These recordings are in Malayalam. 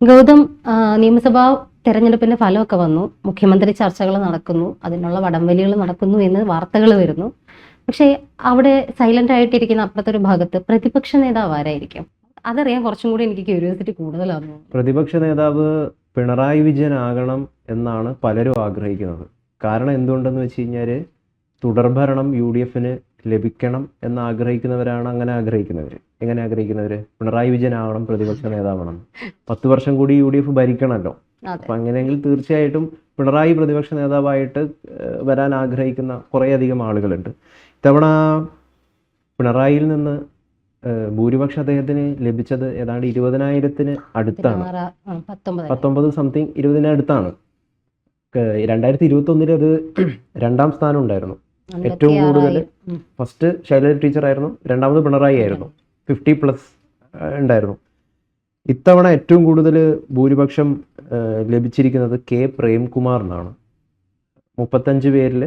ഗൗതം, നിയമസഭാ തെരഞ്ഞെടുപ്പിന്റെ ഫലമൊക്കെ വന്നു, മുഖ്യമന്ത്രി ചർച്ചകൾ നടക്കുന്നു, അതിനുള്ള വടംവലികൾ നടക്കുന്നു എന്ന് വാർത്തകൾ വരുന്നു. പക്ഷേ അവിടെ സൈലന്റ് ആയിട്ടിരിക്കുന്ന അപ്പുറത്തൊരു ഭാഗത്ത് പ്രതിപക്ഷ നേതാവ് ആരായിരിക്കും? അതറിയാൻ കുറച്ചും കൂടി എനിക്ക് ക്യൂരിയോസിറ്റി കൂടുതലാണ്. പ്രതിപക്ഷ നേതാവ് പിണറായി വിജയൻ ആകണം എന്നാണ് പലരും ആഗ്രഹിക്കുന്നത്. കാരണം എന്തുകൊണ്ടെന്ന് വെച്ച് കഴിഞ്ഞാൽ തുടർഭരണം UDFന് ലഭിക്കണം എന്ന് ആഗ്രഹിക്കുന്നവരാണ് അങ്ങനെ ആഗ്രഹിക്കുന്നവർ. എങ്ങനെ ആഗ്രഹിക്കുന്നവർ? പിണറായി വിജയൻ ആവണം പ്രതിപക്ഷ നേതാവണം, 10 വർഷം കൂടി UDF ഭരിക്കണമല്ലോ. അപ്പം അങ്ങനെയെങ്കിൽ തീർച്ചയായിട്ടും പിണറായി പ്രതിപക്ഷ നേതാവായിട്ട് വരാൻ ആഗ്രഹിക്കുന്ന കുറേയധികം ആളുകളുണ്ട്. ഇത്തവണ പിണറായിയിൽ നിന്ന് ഭൂരിപക്ഷം അദ്ദേഹത്തിന് ലഭിച്ചത് ഏതാണ്ട് 20,000-ന് അടുത്താണ്. 19 സംതിങ് 20-ന് അടുത്താണ്. 2021 അത് 2ാം സ്ഥാനം ഉണ്ടായിരുന്നു. ഏറ്റവും കൂടുതൽ ഫസ്റ്റ് ശൈലജ ടീച്ചർ ആയിരുന്നു, രണ്ടാമത് പിണറായി ആയിരുന്നു, 50+ ഉണ്ടായിരുന്നു. ഇത്തവണ ഏറ്റവും കൂടുതൽ ഭൂരിപക്ഷം ലഭിച്ചിരിക്കുന്നത് K. പ്രേംകുമാറിനാണ്. 35 പേരിൽ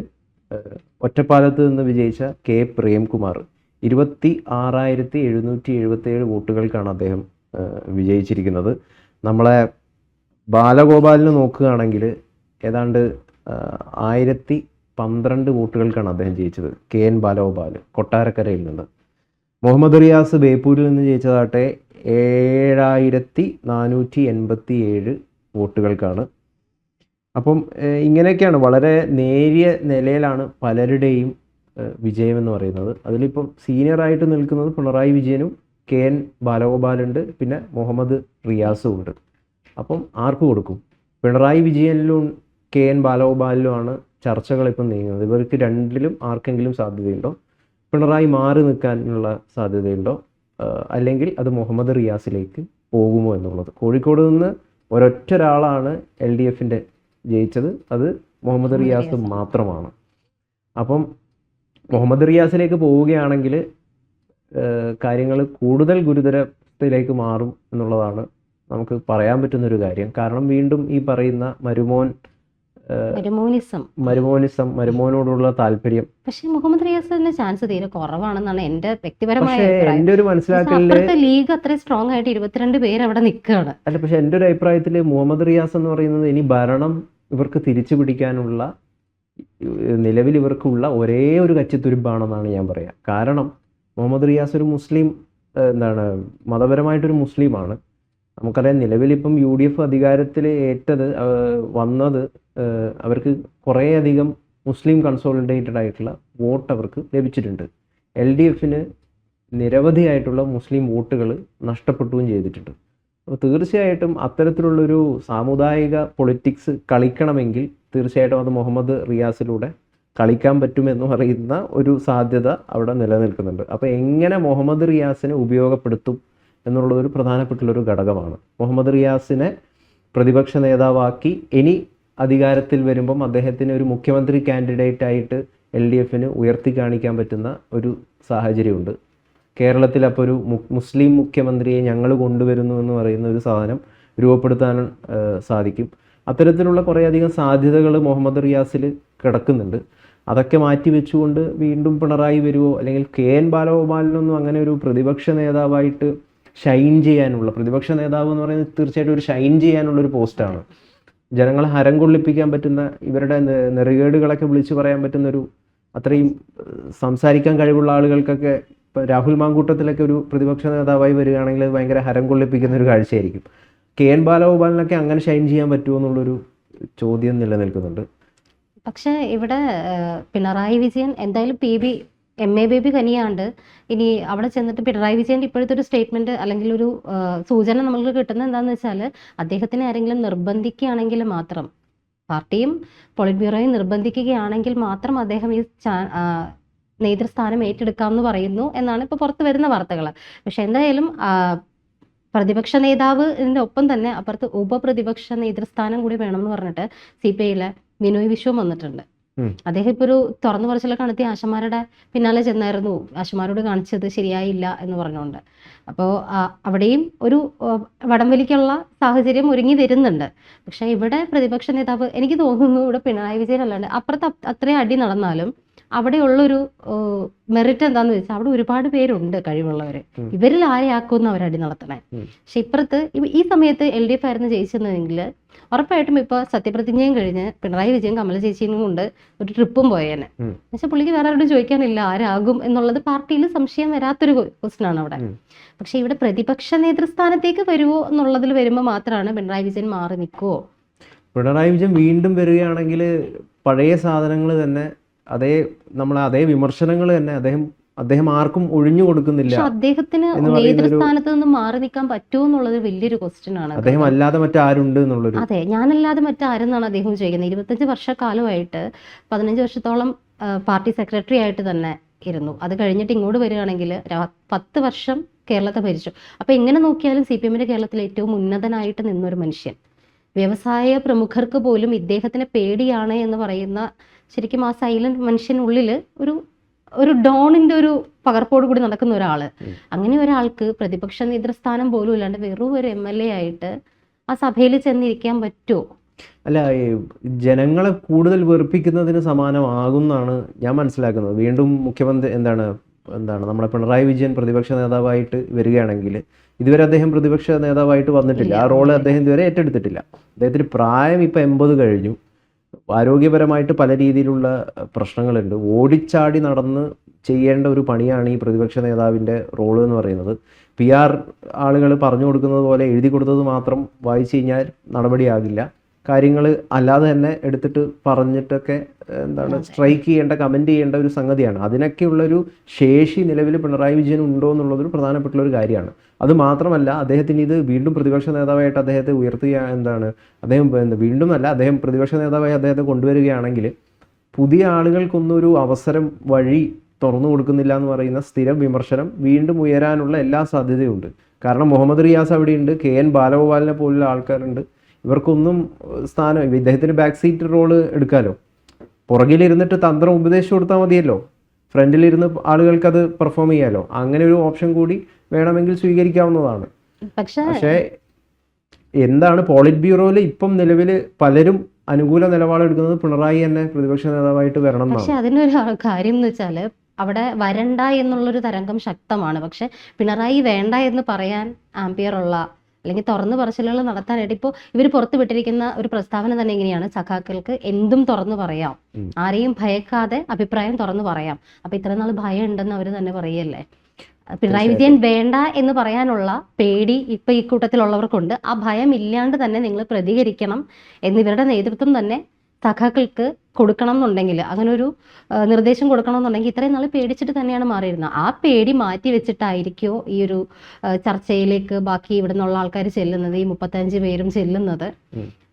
ഒറ്റപ്പാലത്ത് നിന്ന് വിജയിച്ച K. പ്രേംകുമാർ 26,777 വോട്ടുകൾക്കാണ് അദ്ദേഹം വിജയിച്ചിരിക്കുന്നത്. നമ്മളെ ബാലഗോപാലിന് നോക്കുകയാണെങ്കിൽ ഏതാണ്ട് 1,012 വോട്ടുകൾക്കാണ് അദ്ദേഹം ജയിച്ചത്. KN ബാലഗോപാൽ കൊട്ടാരക്കരയിൽ നിന്ന്. മുഹമ്മദ് റിയാസ് ബേപ്പൂരിൽ നിന്ന് ജയിച്ചതാട്ടെ 7,487 വോട്ടുകൾക്കാണ്. അപ്പം ഇങ്ങനെയൊക്കെയാണ്, വളരെ നേരിയ നിലയിലാണ് പലരുടെയും വിജയം എന്ന് പറയുന്നത്. അതിലിപ്പം സീനിയറായിട്ട് നിൽക്കുന്നത് പിണറായി വിജയനും KN ബാലഗോപാലുണ്ട്, പിന്നെ മുഹമ്മദ് റിയാസും ഉണ്ട്. അപ്പം ആർക്ക് കൊടുക്കും? പിണറായി വിജയനിലും KN ബാലഗോപാലിലുമാണ് ചർച്ചകൾ ഇപ്പം നീങ്ങുന്നത്. ഇവർക്ക് രണ്ടിലും ആർക്കെങ്കിലും സാധ്യതയുണ്ടോ? പിണറായി മാറി നിൽക്കാനുള്ള സാധ്യതയുണ്ടോ? അല്ലെങ്കിൽ അത് മുഹമ്മദ് റിയാസിലേക്ക് പോകുമോ എന്നുള്ളത്. കോഴിക്കോട് നിന്ന് ഒരൊറ്റ ഒരാളാണ് LDFൻ്റെ ജയിച്ചത്, അത് മുഹമ്മദ് റിയാസ് മാത്രമാണ്. അപ്പം മുഹമ്മദ് റിയാസിലേക്ക് പോവുകയാണെങ്കിൽ കാര്യങ്ങൾ കൂടുതൽ ഗുരുതരത്തിലേക്ക് മാറും എന്നുള്ളതാണ് നമുക്ക് പറയാൻ പറ്റുന്നൊരു കാര്യം. കാരണം വീണ്ടും ഈ പറയുന്ന മരുമോനോടുള്ള താല്പര്യം. പക്ഷേ മുഹമ്മദ് റിയാസിന്റെ ചാൻസ് തീരെ കുറവാണെന്നാണ് എന്റെ വ്യക്തിപരമായ എൻ്റെ ഒരു മനസ്സിലാക്കലില്. ലീഗ് അത്ര സ്ട്രോങ് ആയിട്ട് 22 പേര് അവിടെ നിൽക്കുകയാണ്. അല്ല, പക്ഷെ എൻ്റെ ഒരു അഭിപ്രായത്തിൽ മുഹമ്മദ് റിയാസ് എന്ന് പറയുന്നത് ഇനി ഭരണം ഇവർക്ക് തിരിച്ചു പിടിക്കാനുള്ള നിലവിൽ ഇവർക്കുള്ള ഒരേ ഒരു കച്ചിത്തുരുമ്പാണെന്നാണ് ഞാൻ പറയുക. കാരണം മുഹമ്മദ് റിയാസ് ഒരു മുസ്ലിം, മതപരമായിട്ടൊരു മുസ്ലിമാണ്. നമുക്കറിയാം നിലവിലിപ്പം UDF അധികാരത്തിൽ വന്നത് അവർക്ക് കുറേയധികം മുസ്ലിം കൺസോളിഡേറ്റഡ് ആയിട്ടുള്ള വോട്ട് അവർക്ക് ലഭിച്ചിട്ടുണ്ട്. LDFന് നിരവധിയായിട്ടുള്ള മുസ്ലിം വോട്ടുകൾ നഷ്ടപ്പെട്ടുകയും ചെയ്തിട്ടുണ്ട്. അപ്പോൾ തീർച്ചയായിട്ടും അത്തരത്തിലുള്ളൊരു സാമുദായിക പൊളിറ്റിക്സ് കളിക്കണമെങ്കിൽ തീർച്ചയായിട്ടും അത് മുഹമ്മദ് റിയാസിലൂടെ കളിക്കാൻ പറ്റുമെന്ന് പറയുന്ന ഒരു സാധ്യത അവിടെ നിലനിൽക്കുന്നുണ്ട്. അപ്പോൾ എങ്ങനെ മുഹമ്മദ് റിയാസിനെ ഉപയോഗപ്പെടുത്തും എന്നുള്ളതൊരു പ്രധാനപ്പെട്ടുള്ളൊരു ഘടകമാണ്. മുഹമ്മദ് റിയാസിനെ പ്രതിപക്ഷ നേതാവാക്കി ഇനി അധികാരത്തിൽ വരുമ്പം അദ്ദേഹത്തിന് ഒരു മുഖ്യമന്ത്രി കാൻഡിഡേറ്റ് ആയിട്ട് LDFന് ഉയർത്തി കാണിക്കാൻ പറ്റുന്ന ഒരു സാഹചര്യമുണ്ട്. കേരളത്തിൽ അപ്പോൾ ഒരു മുസ്ലിം മുഖ്യമന്ത്രിയെ ഞങ്ങൾ കൊണ്ടുവരുന്നു എന്ന് പറയുന്ന ഒരു സാധനം രൂപപ്പെടുത്താൻ സാധിക്കും. അത്തരത്തിലുള്ള കുറേയധികം സാധ്യതകൾ മുഹമ്മദ് റിയാസിൽ കിടക്കുന്നുണ്ട്. അതൊക്കെ മാറ്റി വെച്ചുകൊണ്ട് വീണ്ടും പിണറായി വരുമോ, അല്ലെങ്കിൽ KN ബാലഗോപാലിനൊന്നും അങ്ങനെ ഒരു പ്രതിപക്ഷ നേതാവായിട്ട് ഷൈൻ ചെയ്യാനുള്ള, പ്രതിപക്ഷ നേതാവ് എന്ന് പറയുന്നത് തീർച്ചയായിട്ടും ഒരു ഷൈൻ ചെയ്യാനുള്ളൊരു പോസ്റ്റാണ്. ജനങ്ങളെ ഹരം കൊള്ളിപ്പിക്കാൻ പറ്റുന്ന, ഇവരുടെ നെറുകേടുകളൊക്കെ വിളിച്ചു പറയാൻ പറ്റുന്നൊരു, അത്രയും സംസാരിക്കാൻ കഴിവുള്ള ആളുകൾക്കൊക്കെ ഇപ്പോൾ രാഹുൽ മാങ്കൂട്ടത്തിലൊക്കെ ഒരു പ്രതിപക്ഷ നേതാവായി വരികയാണെങ്കിൽ അത് ഭയങ്കര ഹരം കൊള്ളിപ്പിക്കുന്ന ഒരു കാഴ്ചയായിരിക്കും. KN ബാലഗോപാലിനൊക്കെ അങ്ങനെ ഷൈൻ ചെയ്യാൻ പറ്റുമോ എന്നുള്ളൊരു ചോദ്യം നിലനിൽക്കുന്നുണ്ട്. പക്ഷേ ഇവിടെ പിണറായി വിജയൻ എന്തായാലും MA ബേബി കനിയാണ്ട് ഇനി അവിടെ ചെന്നിട്ട് പിണറായി വിജയൻ്റെ ഇപ്പോഴത്തെ ഒരു സ്റ്റേറ്റ്മെന്റ് അല്ലെങ്കിൽ ഒരു സൂചന നമുക്ക് കിട്ടുന്നത് എന്താണെന്ന് വെച്ചാൽ, അദ്ദേഹത്തിനെ ആരെങ്കിലും നിർബന്ധിക്കുകയാണെങ്കിൽ മാത്രം, പാർട്ടിയും പോളിറ്റ് ബ്യൂറോയും നിർബന്ധിക്കുകയാണെങ്കിൽ മാത്രം അദ്ദേഹം ഈ നേതൃസ്ഥാനം ഏറ്റെടുക്കാമെന്ന് പറയുന്നു എന്നാണ് ഇപ്പോൾ പുറത്തു വരുന്ന വാർത്തകൾ. പക്ഷെ എന്തായാലും പ്രതിപക്ഷ നേതാവ് ഇതിൻ്റെ ഒപ്പം തന്നെ അപ്പുറത്ത് ഉപപ്രതിപക്ഷ നേതൃസ്ഥാനം കൂടി വേണമെന്ന് പറഞ്ഞിട്ട് CPIയിലെ ബിനോയ് വിശ്വം വന്നിട്ടുണ്ട്. അദ്ദേഹം ഇപ്പോൾ ഒരു തുറന്നു പറച്ചിലൊക്കെ നടത്തി ആശമാരുടെ പിന്നാലെ ചെന്നായിരുന്നു, ആശമാരോട് കാണിച്ചത് ശരിയായില്ല എന്ന് പറഞ്ഞുകൊണ്ട്. അപ്പോൾ അവിടെയും ഒരു വടംവലിക്കുള്ള സാഹചര്യം ഒരുങ്ങി വരുന്നുണ്ട്. പക്ഷെ ഇവിടെ പ്രതിപക്ഷ നേതാവ്, എനിക്ക് തോന്നുന്നു ഇവിടെ പിണറായി വിജയൻ അല്ലാണ്ട് അപ്പുറത്ത് അത്രയും അടി നടന്നാലും അവിടെയുള്ളൊരു മെറിറ്റ് എന്താന്ന് വെച്ചാൽ അവിടെ ഒരുപാട് പേരുണ്ട് കഴിവുള്ളവര്. ഇവരിൽ ആരെയാക്കുമെന്ന് അവരടി നടത്തണേ. പക്ഷെ ഇപ്പുറത്ത് ഈ സമയത്ത് LDF ആയിരുന്നു ജയിച്ചിരുന്നതെങ്കിൽ ഉറപ്പായിട്ടും ഇപ്പൊ സത്യപ്രതിജ്ഞയും കഴിഞ്ഞ് പിണറായി വിജയൻ കമല ചേച്ചിയും കൊണ്ട് ഒരു ട്രിപ്പും പോയേനെ. പക്ഷെ പുള്ളിക്ക് വേറെ ആരോടും ചോദിക്കാനില്ല ആരാകും എന്നുള്ളത് പാർട്ടിയിൽ സംശയം വരാത്തൊരു ക്വസ്റ്റ്യൻ ആണ് അവിടെ. പക്ഷെ ഇവിടെ പ്രതിപക്ഷ നേതൃസ്ഥാനത്തേക്ക് വരുമോ എന്നുള്ളതിൽ വരുമ്പോൾ മാത്രമാണ് പിണറായി വിജയൻ മാറി നിൽക്കുവോ. പിണറായി വിജയൻ വീണ്ടും വരികയാണെങ്കിൽ പഴയ സാധനങ്ങൾ തന്നെ അതേ വിമർശനങ്ങൾ തന്നെ അദ്ദേഹം ആർക്കും ഒഴിഞ്ഞു കൊടുക്കുന്നില്ല. പക്ഷെ അദ്ദേഹത്തിന് നേതൃസ്ഥാനത്ത് നിന്ന് മാറി നിൽക്കാൻ പറ്റുമോ എന്നുള്ളത് വലിയൊരു ക്വസ്റ്റ്യൻ ആണ്. അദ്ദേഹം അല്ലാതെ മറ്റാരുണ്ട് എന്നുള്ളത്. അതെ, ഞാനല്ലാതെ മറ്റാരെന്നാണ് അദ്ദേഹം ചോദിക്കുന്നത്. 25 വർഷക്കാലമായിട്ട് 15 വർഷത്തോളം പാർട്ടി സെക്രട്ടറി ആയിട്ട് തന്നെ ഇരുന്നു. അത് കഴിഞ്ഞിട്ട് ഇങ്ങോട്ട് വരികയാണെങ്കിൽ 10 വർഷം കേരളത്തെ ഭരിച്ചു. അപ്പൊ എങ്ങനെ നോക്കിയാലും CPM-ന്റെ കേരളത്തിൽ ഏറ്റവും ഉന്നതനായിട്ട് നിന്നൊരു മനുഷ്യൻ, വ്യവസായ പ്രമുഖർക്ക് പോലും ഇദ്ദേഹത്തിന് പേടിയാണ് എന്ന് പറയുന്ന, ശരിക്കും ആ സൈലന്റ് മനുഷ്യനുള്ളിൽ ഒരു ഡോണിന്റെ ഒരു പകർപ്പോട് കൂടി നടക്കുന്ന ഒരാള്. അങ്ങനെ ഒരാൾക്ക് പ്രതിപക്ഷ നേതൃസ്ഥാനം പോലും ഇല്ലാണ്ട് വെറും ഒരു MLA ആയിട്ട് ആ സഭയിൽ ചെന്നിരിക്കാൻ പറ്റുമോ? അല്ല, ജനങ്ങളെ കൂടുതൽ വെറുപ്പിക്കുന്നതിന് സമാനമാകുന്നാണ് ഞാൻ മനസ്സിലാക്കുന്നത്. വീണ്ടും മുഖ്യമന്ത്രി എന്താണ് നമ്മുടെ പിണറായി വിജയൻ പ്രതിപക്ഷ നേതാവായിട്ട് വരികയാണെങ്കിൽ, ഇതുവരെ അദ്ദേഹം പ്രതിപക്ഷ നേതാവായിട്ട് വന്നിട്ടില്ല. ആ റോള് അദ്ദേഹം ഇതുവരെ ഏറ്റെടുത്തിട്ടില്ല. അദ്ദേഹത്തിന് പ്രായം ഇപ്പം 80 കഴിഞ്ഞു. ആരോഗ്യപരമായിട്ട് പല രീതിയിലുള്ള പ്രശ്നങ്ങളുണ്ട്. ഓടിച്ചാടി നടന്ന് ചെയ്യേണ്ട ഒരു പണിയാണ് ഈ പ്രതിപക്ഷ നേതാവിൻ്റെ റോള് എന്ന് പറയുന്നത്. PR ആളുകൾ പറഞ്ഞു കൊടുക്കുന്നത് പോലെ എഴുതി കൊടുത്തത് മാത്രം വായിച്ചു കഴിഞ്ഞാൽ നടപടിയാകില്ല. കാര്യങ്ങൾ അല്ലാതെ തന്നെ എടുത്തിട്ട് പറഞ്ഞിട്ടൊക്കെ സ്ട്രൈക്ക് ചെയ്യേണ്ട, കമൻറ്റ് ചെയ്യേണ്ട ഒരു സംഗതിയാണ്. അതിനൊക്കെയുള്ളൊരു ശേഷി നിലവിൽ പിണറായി വിജയൻ ഉണ്ടോ എന്നുള്ളതൊരു പ്രധാനപ്പെട്ട ഒരു കാര്യമാണ്. അത് മാത്രമല്ല, അദ്ദേഹത്തിന് ഇത് വീണ്ടും പ്രതിപക്ഷ നേതാവായിട്ട് അദ്ദേഹത്തെ അദ്ദേഹം പ്രതിപക്ഷ നേതാവായി അദ്ദേഹത്തെ കൊണ്ടുവരികയാണെങ്കിൽ പുതിയ ആളുകൾക്കൊന്നും ഒരു അവസരം വഴി തുറന്നു കൊടുക്കുന്നില്ല എന്ന് പറയുന്ന സ്ഥിരം വിമർശനം വീണ്ടും ഉയരാനുള്ള എല്ലാ സാധ്യതയുണ്ട്. കാരണം മുഹമ്മദ് റിയാസ് അവിടെയുണ്ട്, KN ബാലഗോപാലിനെ പോലുള്ള ആൾക്കാരുണ്ട്. ഇവർക്കൊന്നും സ്ഥാനം, ഇദ്ദേഹത്തിന് ബാക്ക് സീറ്റ് റോള് എടുക്കാമല്ലോ. പുറകിലിരുന്നിട്ട് തന്ത്രം ഉപദേശിച്ചു കൊടുത്താൽ മതിയല്ലോ. ഫ്രണ്ടിലിരുന്ന് ആളുകൾക്കത് പെർഫോം ചെയ്യാമല്ലോ. അങ്ങനെ ഒരു ഓപ്ഷൻ കൂടി വേണമെങ്കിൽ സ്വീകരിക്കാവുന്നതാണ്. പക്ഷേ എന്താണ് പോളിറ്റ് ബ്യൂറോയിൽ ഇപ്പം നിലവിൽ പലരും അനുകൂല നിലപാടെടുക്കുന്നത് പിണറായി തന്നെ പ്രതിപക്ഷ നേതാവായിട്ട് വരണം എന്നാണ്. പക്ഷെ അതിനൊരു കാര്യം എന്ന് വെച്ചാൽ അവിടെ വരണ്ട എന്നുള്ളൊരു തരംഗം ശക്തമാണ്. പക്ഷെ പിണറായി വേണ്ട എന്ന് പറയാൻ ആംപിയറുള്ള അല്ലെങ്കിൽ തുറന്നു പറച്ചിലുകൾ നടത്താനായിട്ട് ഇപ്പോൾ ഇവർ പുറത്തു വിട്ടിരിക്കുന്ന ഒരു പ്രസ്താവന തന്നെ ഇങ്ങനെയാണ്: സഖാക്കൾക്ക് എന്തും തുറന്നു പറയാം, ആരെയും ഭയക്കാതെ അഭിപ്രായം തുറന്നു പറയാം. അപ്പൊ ഇത്ര നാൾ ഭയം ഉണ്ടെന്ന് അവർ തന്നെ പറയല്ലേ. പിണറായി വിജയൻ വേണ്ട എന്ന് പറയാനുള്ള പേടി ഇപ്പൊ ഈ കൂട്ടത്തിലുള്ളവർക്കുണ്ട്. ആ ഭയം ഇല്ലാണ്ട് തന്നെ നിങ്ങൾ പ്രതികരിക്കണം എന്നിവരുടെ നേതൃത്വം തന്നെ സഖാക്കൾക്ക് കൊടുക്കണം എന്നുണ്ടെങ്കിൽ, അങ്ങനെ ഒരു നിർദ്ദേശം കൊടുക്കണം എന്നുണ്ടെങ്കിൽ ഇത്രയും നാൾ പേടിച്ചിട്ട് തന്നെയാണ് മാറിയിരുന്നത്. ആ പേടി മാറ്റി വെച്ചിട്ടായിരിക്കോ ഈ ഒരു ചർച്ചയിലേക്ക് ബാക്കി ഇവിടെ നിന്നുള്ള ആൾക്കാർ ചെല്ലുന്നത്, ഈ 35 പേരും ചെല്ലുന്നത്?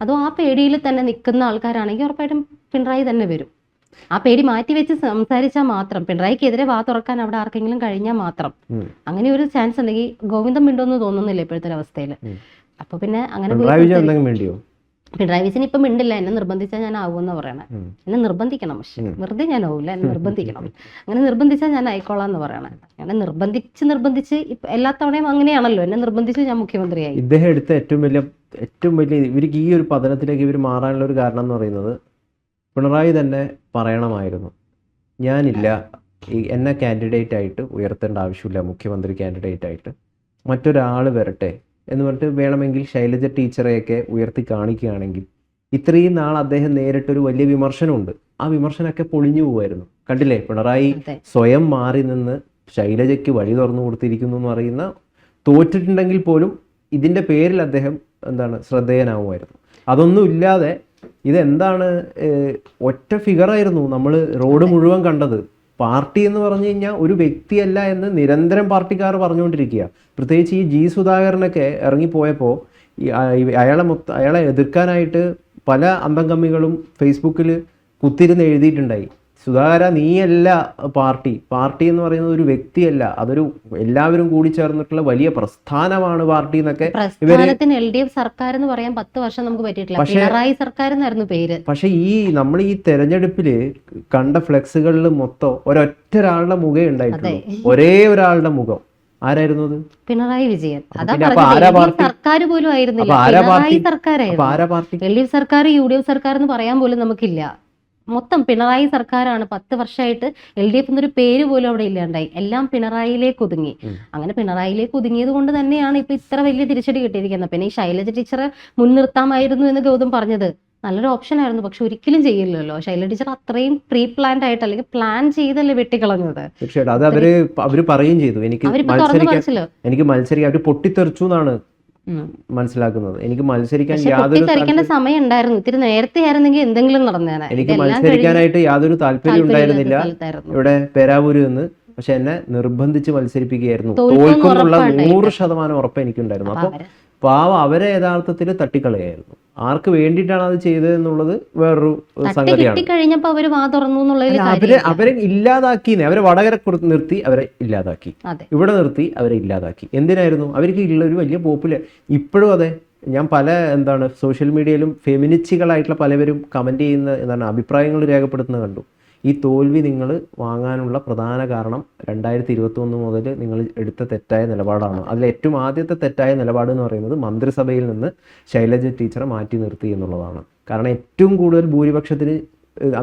അതോ ആ പേടിയിൽ തന്നെ നിൽക്കുന്ന ആൾക്കാരാണെങ്കിൽ ഉറപ്പായിട്ടും പിണറായി തന്നെ വരും. ആ പേടി മാറ്റി വെച്ച് സംസാരിച്ചാൽ മാത്രം, പിണറായിക്കെതിരെ വാ തുറക്കാൻ അവിടെ ആർക്കെങ്കിലും കഴിഞ്ഞാൽ മാത്രം, അങ്ങനെ ഒരു ചാൻസ് ഉണ്ടെങ്കിൽ ഗോവിന്ദൻ മിണ്ടോന്ന് തോന്നുന്നില്ല ഇപ്പോഴത്തെ അവസ്ഥയിൽ. അപ്പൊ പിന്നെ അങ്ങനെ പിണറായി വിജയൻ ഇപ്പം മിണ്ടില്ല. എന്നെ നിർബന്ധിച്ചാൽ ഞാൻ ആവുമെന്ന് പറയണേ. എന്നെ നിർബന്ധിക്കണം, പക്ഷെ വെറുതെ ഞാൻ ആവൂല, എന്നെ നിർബന്ധിക്കണം. അങ്ങനെ നിർബന്ധിച്ചാൽ ഞാൻ ആയിക്കോളാം എന്ന് പറയണേ. അങ്ങനെ നിർബന്ധിച്ച് എല്ലാ തവണയും അങ്ങനെയാണല്ലോ, എന്നെ നിർബന്ധിച്ച് ഞാൻ മുഖ്യമന്ത്രിയായി. ഇദ്ദേഹം എടുത്ത ഏറ്റവും വലിയ ഇവർക്ക് ഈ ഒരു പതനത്തിലേക്ക് ഇവർ മാറാനുള്ള ഒരു കാരണം എന്ന് പറയുന്നത്, പിണറായി തന്നെ പറയണമായിരുന്നു, ഞാനില്ല, എന്നെ കാൻഡിഡേറ്റ് ആയിട്ട് ഉയർത്തേണ്ട ആവശ്യമില്ല, മുഖ്യമന്ത്രി കാൻഡിഡേറ്റ് ആയിട്ട് മറ്റൊരാൾ വരട്ടെ എന്ന് പറഞ്ഞിട്ട് വേണമെങ്കിൽ ശൈലജ ടീച്ചറെയൊക്കെ ഉയർത്തി കാണിക്കുകയാണെങ്കിൽ, ഇത്രയും നാൾ അദ്ദേഹം നേരിട്ടൊരു വലിയ വിമർശനമുണ്ട്. ആ വിമർശനമൊക്കെ പൊളിഞ്ഞു പോകുമായിരുന്നു. കണ്ടില്ലേ, പിണറായി സ്വയം മാറി നിന്ന് ശൈലജയ്ക്ക് വഴി തുറന്നു കൊടുത്തിരിക്കുന്നു എന്ന് പറയുന്ന, തോറ്റിട്ടുണ്ടെങ്കിൽ പോലും ഇതിൻ്റെ പേരിൽ അദ്ദേഹം ശ്രദ്ധേയനാവുമായിരുന്നു. അതൊന്നും ഇല്ലാതെ ഇതെന്താണ്, ഒറ്റ ഫിഗറായിരുന്നു നമ്മൾ റോഡ് മുഴുവൻ കണ്ടത്. പാർട്ടി എന്ന് പറഞ്ഞു കഴിഞ്ഞാൽ ഒരു വ്യക്തിയല്ല എന്ന് നിരന്തരം പാർട്ടിക്കാർ പറഞ്ഞുകൊണ്ടിരിക്കുക. പ്രത്യേകിച്ച് ഈ G. സുധാകരനൊക്കെ ഇറങ്ങിപ്പോയപ്പോൾ അയാളെ എതിർക്കാനായിട്ട് പല അന്തംകമ്മികളും ഫേസ്ബുക്കിൽ കുത്തിരുന്ന് എഴുതിയിട്ടുണ്ടായി, സുധാകര നീയല്ല പാർട്ടി എന്ന് പറയുന്നത് ഒരു വ്യക്തിയല്ല, അതൊരു എല്ലാവരും കൂടി ചേർന്നിട്ടുള്ള വലിയ പ്രസ്ഥാനമാണ് പാർട്ടി എന്നൊക്കെ. LDF സർക്കാർ എന്ന് പറയാൻ 10 വർഷം നമുക്ക് പറ്റിയിട്ടില്ല, പിണറായി സർക്കാർ എന്നായിരുന്നു പേര്. പക്ഷെ നമ്മൾ ഈ തെരഞ്ഞെടുപ്പില് കണ്ട ഫ്ലെക്സുകളിൽ മൊത്തം ഒരൊറ്റൊരാളുടെ മുഖം ഉണ്ടായിട്ടുള്ളൂ, ഒരേ ഒരാളുടെ മുഖം. ആരായിരുന്നു അത്? പിണറായി വിജയൻ. സർക്കാർ പോലും ആയിരുന്നില്ല, പിണറായി സർക്കാരായിരുന്നു. LDF സർക്കാർ UDF സർക്കാർ എന്ന് പറയാൻ പോലും നമുക്കില്ല. മൊത്തം പിണറായി സർക്കാരാണ് 10 വർഷമായിട്ട് LDF എന്നൊരു പേര് പോലും അവിടെ ഇല്ലാണ്ടായി. എല്ലാം പിണറായിയിലേക്ക് ഒതുങ്ങി. അങ്ങനെ പിണറായിയിലേക്ക് ഒതുങ്ങിയത് കൊണ്ട് തന്നെയാണ് ഇപ്പൊ ഇത്ര വലിയ തിരിച്ചടി കിട്ടിയിരിക്കുന്നത്. പിന്നെ ഈ ശൈലജ ടീച്ചറെ മുൻനിർത്താമായിരുന്നു എന്ന് ഗൗതം പറഞ്ഞത് നല്ലൊരു ഓപ്ഷൻ ആയിരുന്നു. പക്ഷെ ഒരിക്കലും ചെയ്യില്ലല്ലോ. ശൈലജ ടീച്ചർ അത്രയും പ്രീ പ്ലാൻഡ് ആയിട്ട് അല്ലെങ്കിൽ പ്ലാൻ ചെയ്തല്ലേ വെട്ടിക്കളഞ്ഞത്. തീർച്ചയായിട്ടും അത് അവര് പറയുകയും ചെയ്തു. എനിക്ക് മത്സരിക്കാൻ അവര് പൊട്ടിത്തെറിച്ചു എന്നാണ് മനസ്സിലാക്കുന്നത്. എനിക്ക് മത്സരിക്കാൻ യാതൊരു സമയം ഉണ്ടായിരുന്നു. ഇത്തിരി നേരത്തെ ആയിരുന്നെങ്കിൽ എന്തെങ്കിലും നടന്നേനെ. എനിക്ക് മത്സരിക്കാനായിട്ട് യാതൊരു താല്പര്യം ഉണ്ടായിരുന്നില്ല ഇവിടെ പേരാവൂരിൽ നിന്ന്. പക്ഷെ എന്നെ നിർബന്ധിച്ച് മത്സരിപ്പിക്കുകയായിരുന്നു. തോൽക്കുന്നുള്ള 100% ഉറപ്പ് എനിക്കുണ്ടായിരുന്നു. അപ്പൊ പാവ അവരെ യഥാർത്ഥത്തിൽ തട്ടിക്കളയായിരുന്നു. ആർക്ക് വേണ്ടിയിട്ടാണ് അത് ചെയ്തത് എന്നുള്ളത് വേറൊരു സംഗതിയാണ്. അവരെ ഇല്ലാതാക്കി, അവരെ വടകര നിർത്തി അവരെ ഇല്ലാതാക്കി, ഇവിടെ നിർത്തി അവരെ ഇല്ലാതാക്കി. എന്തിനായിരുന്നു? അവർക്ക് ഉള്ള ഒരു വലിയ പോപ്പുലർ. ഇപ്പോഴും അതെ, ഞാൻ സോഷ്യൽ മീഡിയയിലും ഫെമിനിസ്റ്റുകളായിട്ടുള്ള പലവരും കമന്റ് ചെയ്യുന്ന അഭിപ്രായങ്ങൾ രേഖപ്പെടുത്തുന്നത് കണ്ടു. ഈ തോൽവി നിങ്ങൾ വാങ്ങാനുള്ള പ്രധാന കാരണം 2021 മുതൽ നിങ്ങൾ എടുത്ത തെറ്റായ നിലപാടാണ്. അതിൽ ഏറ്റവും ആദ്യത്തെ തെറ്റായ നിലപാട് എന്ന് പറയുന്നത് മന്ത്രിസഭയിൽ നിന്ന് ശൈലജ ടീച്ചറെ മാറ്റി നിർത്തി എന്നുള്ളതാണ്. കാരണം ഏറ്റവും കൂടുതൽ ഭൂരിപക്ഷത്തിന്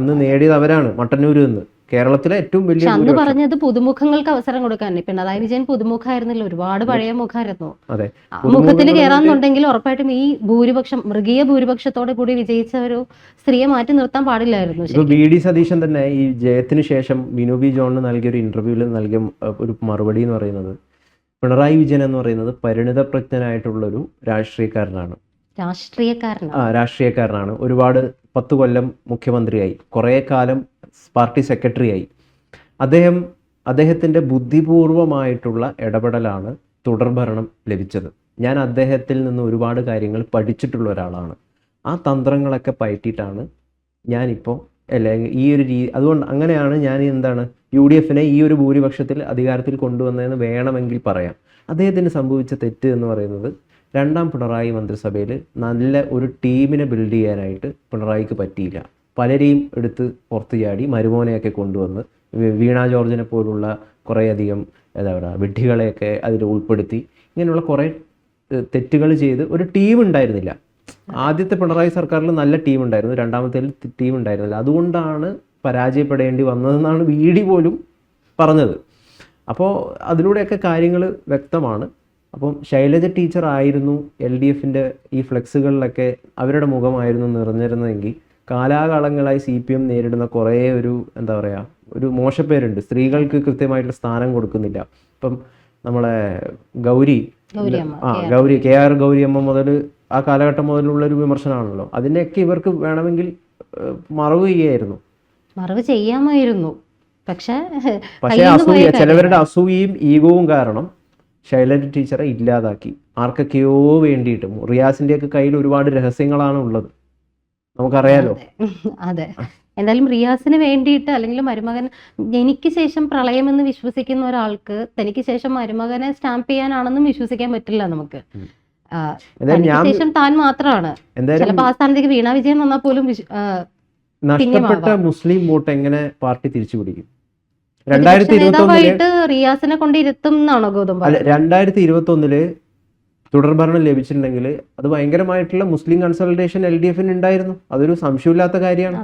അന്ന് നേടിയത് അവരാണ് മട്ടന്നൂരിൽ നിന്ന്. കേരളത്തിലെ ഏറ്റവും വലിയ അന്ന് പറഞ്ഞത് പുതുമുഖങ്ങൾക്ക് അവസരം കൊടുക്കാൻ. പിണറായി വിജയൻ പുതുമുഖമായിരുന്നില്ല, ഒരുപാട് പഴയ മുഖമായിരുന്നു. അതെ, മുഖത്തിൽ കയറാന്നുണ്ടെങ്കിൽ ഉറപ്പായിട്ടും ഈ ഭൂരിപക്ഷം മൃഗീയ ഭൂരിപക്ഷത്തോടെ കൂടി വിജയിച്ച ഒരു സ്ത്രീയെ മാറ്റി നിർത്താൻ പാടില്ലായിരുന്നു. VD സതീശൻ തന്നെ ഈ ജയത്തിന് ശേഷം മിനു ബി ജോണിന് നൽകിയ ഒരു ഇന്റർവ്യൂവിൽ നൽകിയ ഒരു മറുപടി എന്ന് പറയുന്നത്, പിണറായി വിജയൻ എന്ന് പറയുന്നത് പരിണിതപ്രജ്ഞനായിട്ടുള്ളൊരു രാഷ്ട്രീയക്കാരനാണ്. ഒരുപാട് 10 കൊല്ലം മുഖ്യമന്ത്രിയായി, കുറേ കാലം പാർട്ടി സെക്രട്ടറിയായി. അദ്ദേഹത്തിൻ്റെ ബുദ്ധിപൂർവമായിട്ടുള്ള ഇടപെടലാണ് തുടർഭരണം ലഭിച്ചത്. ഞാൻ അദ്ദേഹത്തിൽ നിന്ന് ഒരുപാട് കാര്യങ്ങൾ പഠിച്ചിട്ടുള്ള ഒരാളാണ്. ആ തന്ത്രങ്ങളൊക്കെ പയറ്റിയിട്ടാണ് ഞാനിപ്പോൾ അല്ലെങ്കിൽ ഈ ഒരു അതുകൊണ്ട് അങ്ങനെയാണ് ഞാൻ UDF ഈ ഒരു ഭൂരിപക്ഷത്തിൽ അധികാരത്തിൽ കൊണ്ടുവന്നതെന്ന് വേണമെങ്കിൽ പറയാം. അദ്ദേഹത്തിന് സംഭവിച്ച തെറ്റ് എന്ന് പറയുന്നത്, രണ്ടാം പിണറായി മന്ത്രിസഭയിൽ നല്ല ഒരു ടീമിനെ ബിൽഡ് ചെയ്യാനായിട്ട് പിണറായിക്ക് പറ്റിയില്ല. പലരെയും എടുത്ത് പുറത്തു ചാടി മരുമോനെയൊക്കെ കൊണ്ടുവന്ന് വീണ ജോർജിനെ പോലുള്ള കുറേയധികം വിഡ്ഢികളെയൊക്കെ അതിൽ ഉൾപ്പെടുത്തി ഇങ്ങനെയുള്ള കുറേ തെറ്റുകൾ ചെയ്ത് ഒരു ടീം ഉണ്ടായിരുന്നില്ല. ആദ്യത്തെ പിണറായി സർക്കാരിൽ നല്ല ടീം ഉണ്ടായിരുന്നു, രണ്ടാമത്തെ ടീം ഉണ്ടായിരുന്നില്ല. അതുകൊണ്ടാണ് പരാജയപ്പെടേണ്ടി വന്നതെന്നാണ് VD പോലും പറഞ്ഞത്. അപ്പോൾ അതിലൂടെയൊക്കെ കാര്യങ്ങൾ വ്യക്തമാണ്. അപ്പം ശൈലജ ടീച്ചർ ആയിരുന്നു LDFൻ്റെ ഈ ഫ്ലെക്സുകളിലൊക്കെ അവരുടെ മുഖമായിരുന്നു നിറഞ്ഞിരുന്നതെങ്കിൽ കാലാകാലങ്ങളായി CPM നേരിടുന്ന കുറേ ഒരു മോശപ്പേരുണ്ട്. സ്ത്രീകൾക്ക് കൃത്യമായിട്ടുള്ള സ്ഥാനം കൊടുക്കുന്നില്ല. ഇപ്പം നമ്മളെ ഗൗരി KR ഗൗരിയമ്മ മുതൽ ആ കാലഘട്ടം മുതലുള്ള ഒരു വിമർശനമാണല്ലോ. അതിനെയൊക്കെ ഇവർക്ക് വേണമെങ്കിൽ മറവ് ചെയ്യാമായിരുന്നു. പക്ഷേ ചിലവരുടെ അസൂയയും ഈഗോവും കാരണം ശൈലജ ടീച്ചറെ ഇല്ലാതാക്കി. ആർക്കൊക്കെയോ വേണ്ടിയിട്ടും. റിയാസിൻ്റെയൊക്കെ കയ്യിൽ ഒരുപാട് രഹസ്യങ്ങളാണ് ഉള്ളത്, നമുക്കറിയാലോ. അതെ, എന്തായാലും റിയാസിന് വേണ്ടിയിട്ട് അല്ലെങ്കിൽ മരുമകൻ, എനിക്ക് ശേഷം പ്രളയമെന്ന് വിശ്വസിക്കുന്ന ഒരാൾക്ക് തനിക്ക് ശേഷം മരുമകനെ സ്റ്റാമ്പ് ചെയ്യാനാണെന്നും വിശ്വസിക്കാൻ പറ്റില്ല നമുക്ക്. ശേഷം താൻ മാത്രമാണ്. ചിലപ്പോൾ ആ സ്ഥാനത്തേക്ക് വീണ വിജയൻ വന്നാൽ പോലും നഷ്ടപ്പെട്ട മുസ്ലിം വോട്ട് എങ്ങനെ പാർട്ടി തിരിച്ചു പിടിക്കും? റിയാസിനെ കൊണ്ട് ഇരുത്തും എന്നാണോ ഗൗതം? 2021 തുടർഭരണം ലഭിച്ചിട്ടുണ്ടെങ്കിൽ അത് ഭയങ്കരമായിട്ടുള്ള മുസ്ലിം കൺസൾട്ടേഷൻ LDFന് ഉണ്ടായിരുന്നു. അതൊരു സംശയമില്ലാത്ത കാര്യമാണ്.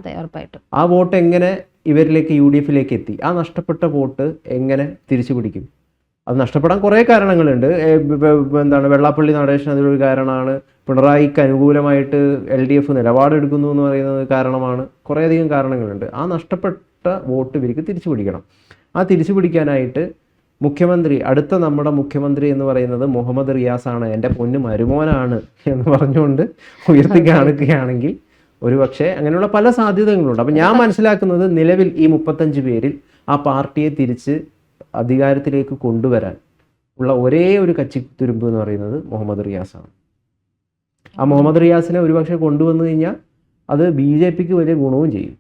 ആ വോട്ട് എങ്ങനെ ഇവരിലേക്ക് UDFിലേക്ക് എത്തി? ആ നഷ്ടപ്പെട്ട വോട്ട് എങ്ങനെ തിരിച്ചു പിടിക്കും? അത് നഷ്ടപ്പെടാൻ കുറേ കാരണങ്ങളുണ്ട്. വെള്ളാപ്പള്ളി നടേശൻ അതിലൊരു കാരണമാണ്. പിണറായിക്ക് അനുകൂലമായിട്ട് LDF നിലപാടെടുക്കുന്നു എന്ന് പറയുന്നത് കാരണമാണ്. കുറേയധികം കാരണങ്ങളുണ്ട്. ആ നഷ്ടപ്പെട്ട വോട്ട് ഇവർക്ക് തിരിച്ചു പിടിക്കണം. ആ തിരിച്ചു പിടിക്കാനായിട്ട് അടുത്ത നമ്മുടെ മുഖ്യമന്ത്രി എന്ന് പറയുന്നത് മുഹമ്മദ് റിയാസാണ്, എൻ്റെ പൊന്നു മരുമോനാണ് എന്ന് പറഞ്ഞുകൊണ്ട് ഉയർത്തി കാണിക്കുകയാണെങ്കിൽ ഒരുപക്ഷെ അങ്ങനെയുള്ള പല സാധ്യതകളുണ്ട്. അപ്പം ഞാൻ മനസ്സിലാക്കുന്നത്, നിലവിൽ ഈ 35 പേരിൽ ആ പാർട്ടിയെ തിരിച്ച് അധികാരത്തിലേക്ക് കൊണ്ടുവരാൻ ഉള്ള ഒരേ ഒരു കച്ചിത്തുരുമ്പ് എന്ന് പറയുന്നത് മുഹമ്മദ് റിയാസാണ്. ആ മുഹമ്മദ് റിയാസിനെ ഒരുപക്ഷെ കൊണ്ടുവന്നു കഴിഞ്ഞാൽ അത് BJPക്ക് വലിയ ഗുണവും ചെയ്യും.